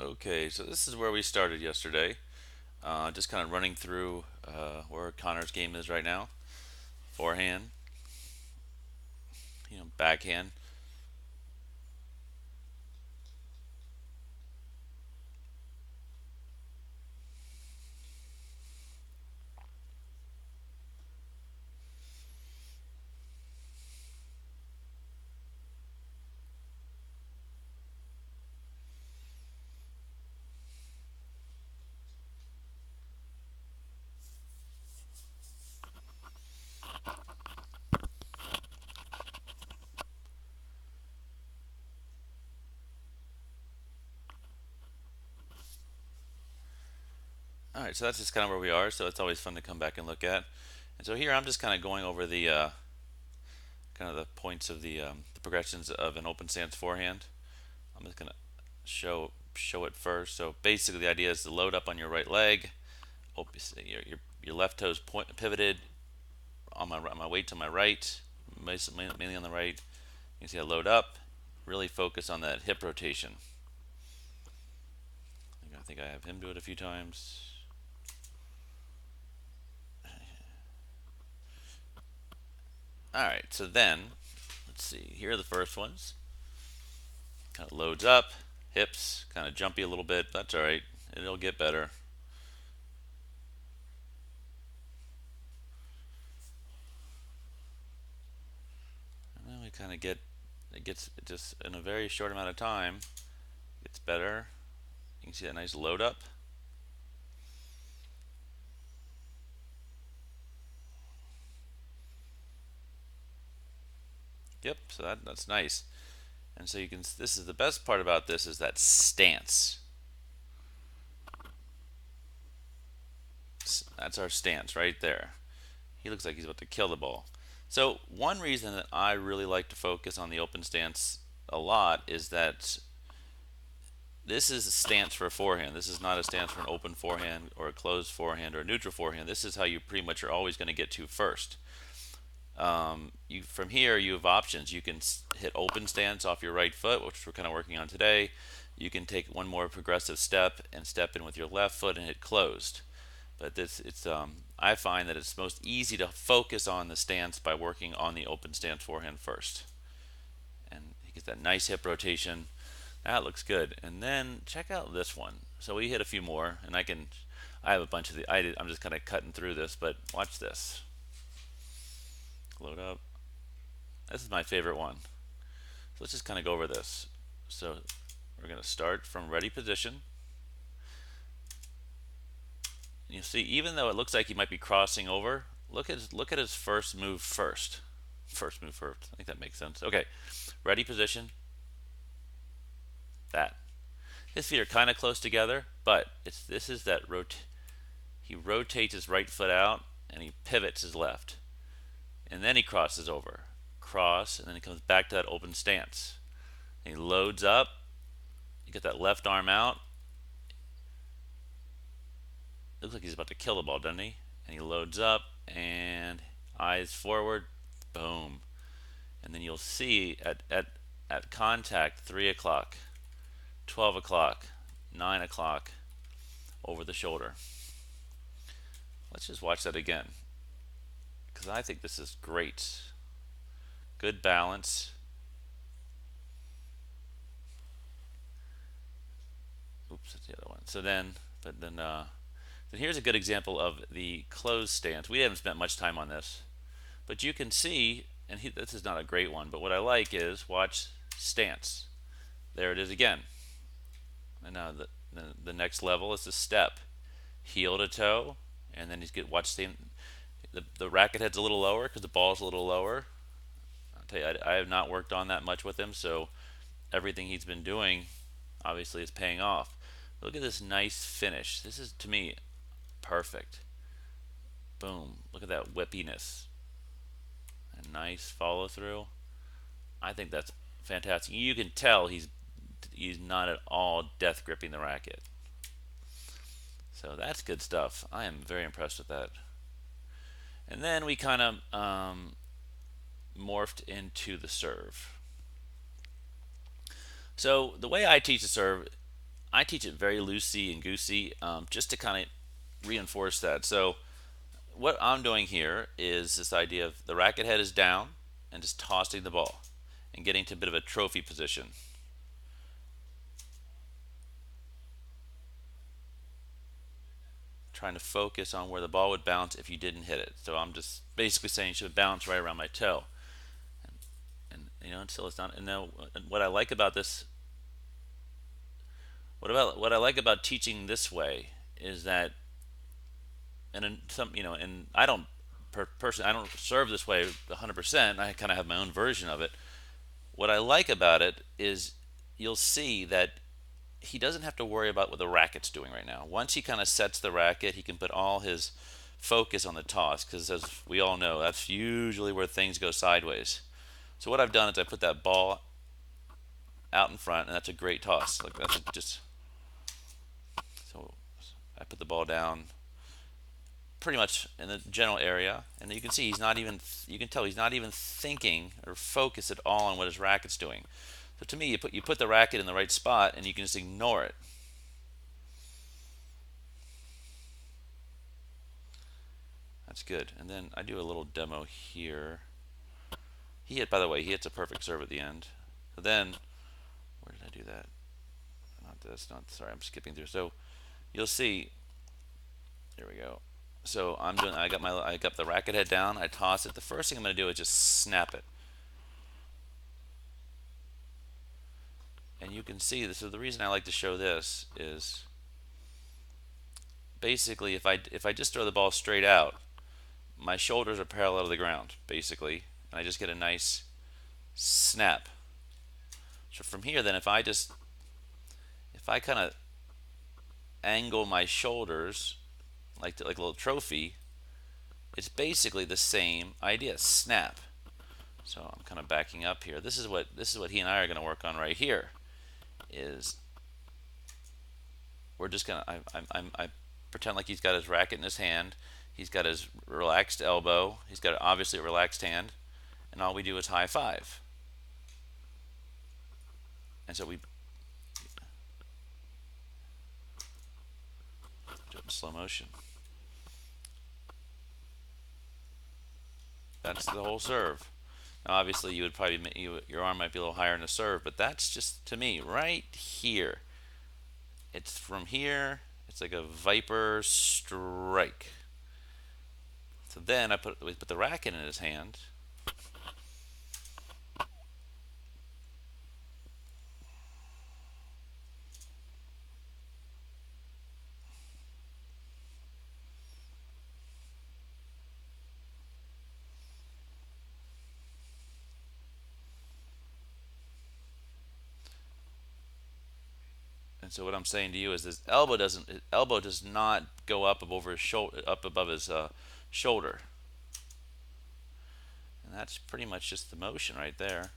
Okay, so this is where we started yesterday. Just kind of running through where Connor's game is right now. Forehand, backhand. All right, so that's just kind of where we are. So it's always fun to come back and look at. And so here I'm just kind of going over the kind of the points of the progressions of an open stance forehand. I'm just gonna show it first. So basically, the idea is to load up on your right leg. Your left toes pivoted on my weight to my right, mainly on the right. You can see I load up, really focus on that hip rotation. I think I have him do it a few times. All right, so then let's see. Here are the first ones. Kind of loads up, hips, kind of jumpy a little bit. That's all right. It'll get better. And then we kind of get it gets just in a very short amount of time. Gets better. You can see that nice load up. Yep. So that's nice. And so you can. This is the best part about this is that stance. That's our stance right there. He looks like he's about to kill the ball. So one reason that I really like to focus on the open stance a lot is that this is a stance for a forehand. This is not a stance for an open forehand or a closed forehand or a neutral forehand. This is how you pretty much are always going to get to first. You from here you have options. You can hit open stance off your right foot, which we're kind of working on today. You can take one more progressive step and step in with your left foot and hit closed. But this it's I find that it's most easy to focus on the stance by working on the open stance forehand first. And he gets that nice hip rotation. That looks good. And then check out this one. So we hit a few more, and I have a bunch of I'm just kind of cutting through this, but watch this. Load up. This is my favorite one. So let's just kind of go over this. So we're going to start from ready position. You see, even though it looks like he might be crossing over, look at his first move first. First move first. I think that makes sense. Okay, ready position. That his feet are kind of close together, but this is that he rotates his right foot out and he pivots his left, and then he crosses over, cross, and then he comes back to that open stance. And he loads up. You get that left arm out. Looks like he's about to kill the ball, doesn't he? And he loads up and eyes forward, boom. And then you'll see at contact 3 o'clock, 12 o'clock, 9 o'clock, over the shoulder. Let's just watch that again because I think this is great. Good balance. Oops, that's the other one. Then here's a good example of the closed stance. We haven't spent much time on this, but you can see, and this is not a great one, but what I like is watch stance. There it is again. And now the next level is the step, heel to toe, and then watch the racket head's a little lower because the ball's a little lower. I'll tell you, I have not worked on that much with him, so everything he's been doing obviously is paying off. Look at this nice finish. This is, to me, perfect. Boom. Look at that whippiness. A nice follow through. I think that's fantastic. You can tell he's not at all death gripping the racket. So that's good stuff. I am very impressed with that. And then we kind of morphed into the serve. So the way I teach the serve, I teach it very loosey and goosey, just to kind of reinforce that. So what I'm doing here is this idea of the racket head is down and just tossing the ball and getting to a bit of a trophy position. Trying to focus on where the ball would bounce if you didn't hit it. So I'm just basically saying you should bounce right around my toe. And until it's not. And now, what I like about this, what I like about teaching this way is that, and in some, and I don't personally, I don't serve this way 100%. I kind of have my own version of it. What I like about it is you'll see that he doesn't have to worry about what the racket's doing right now. Once he kind of sets the racket, he can put all his focus on the toss, because as we all know, that's usually where things go sideways. So what I've done is I put that ball out in front, and that's a great toss. Like that's just so I put the ball down pretty much in the general area, and you can see he's not even. You can tell he's not even thinking or focused at all on what his racket's doing. So to me, you put the racket in the right spot, and you can just ignore it. That's good. And then I do a little demo here. By the way, he hits a perfect serve at the end. So then, where did I do that? Not this, not, sorry, I'm skipping through. So you'll see, here we go. So I got the racket head down, I toss it. The first thing I'm going to do is just snap it. And you can see this. So the reason I like to show this is basically if I just throw the ball straight out, my shoulders are parallel to the ground, basically, and I just get a nice snap. So from here, then, if I kind of angle my shoulders like a little trophy, it's basically the same idea. Snap. So I'm kind of backing up here. This is what he and I are going to work on right here. Is we're just gonna I pretend like he's got his racket in his hand. He's got his relaxed elbow. He's got obviously a relaxed hand, and all we do is high five. And so we do it in slow motion. That's the whole serve. Now, obviously, your arm might be a little higher in the serve, but that's just to me right here. It's from here. It's like a viper strike. So then we put the racket in his hand. And so what I'm saying to you is his elbow does not go up above his shoulder, shoulder. And that's pretty much just the motion right there.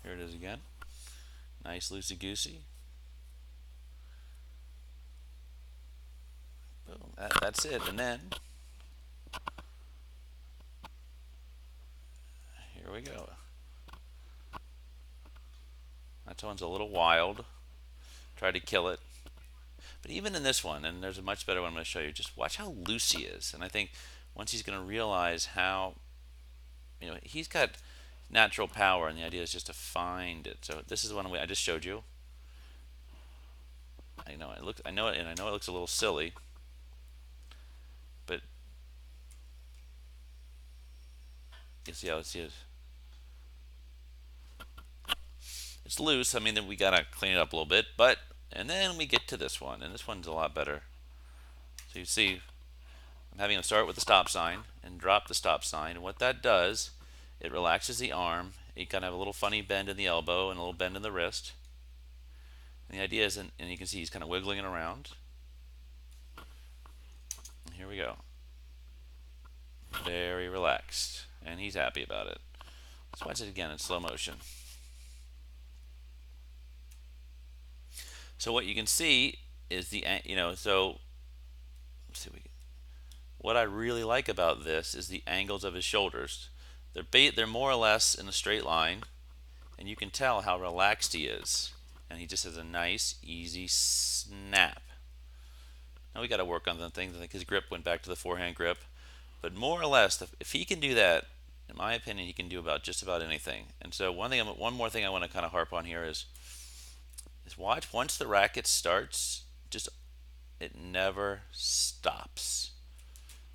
Here it is again. Nice loosey goosey. Boom. That's it. And then here we go. That one's a little wild. Try to kill it. But even in this one, and there's a much better one I'm going to show you, just watch how loose he is. And I think once he's going to realize how, he's got natural power, and the idea is just to find it. So this is the one I just showed you. I know it looks, I know it, and I know it looks a little silly, but you see how it's loose. I mean, then we gotta clean it up a little bit, and then we get to this one, and this one's a lot better. So you see, I'm having him start with the stop sign and drop the stop sign, and what that does, it relaxes the arm. You kind of have a little funny bend in the elbow and a little bend in the wrist. And the idea is, and you can see he's kind of wiggling it around. And here we go. Very relaxed, and he's happy about it. Let's watch it again in slow motion. So what you can see is so let's see, what I really like about this is the angles of his shoulders. They're more or less in a straight line, and you can tell how relaxed he is. And he just has a nice, easy snap. Now we got to work on the things. I think his grip went back to the forehand grip, but more or less, if he can do that, in my opinion, he can do about just about anything. And so one more thing I want to kind of harp on here is watch once the racket starts, just it never stops.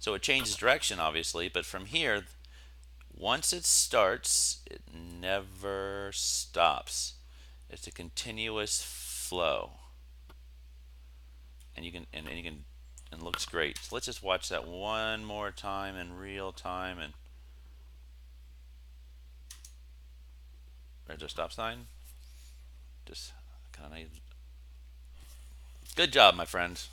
So it changes direction, obviously, but from here, once it starts, it never stops. It's a continuous flow, and you can and looks great. So let's just watch that one more time in real time, and there's a stop sign. Just kind of good job, my friends.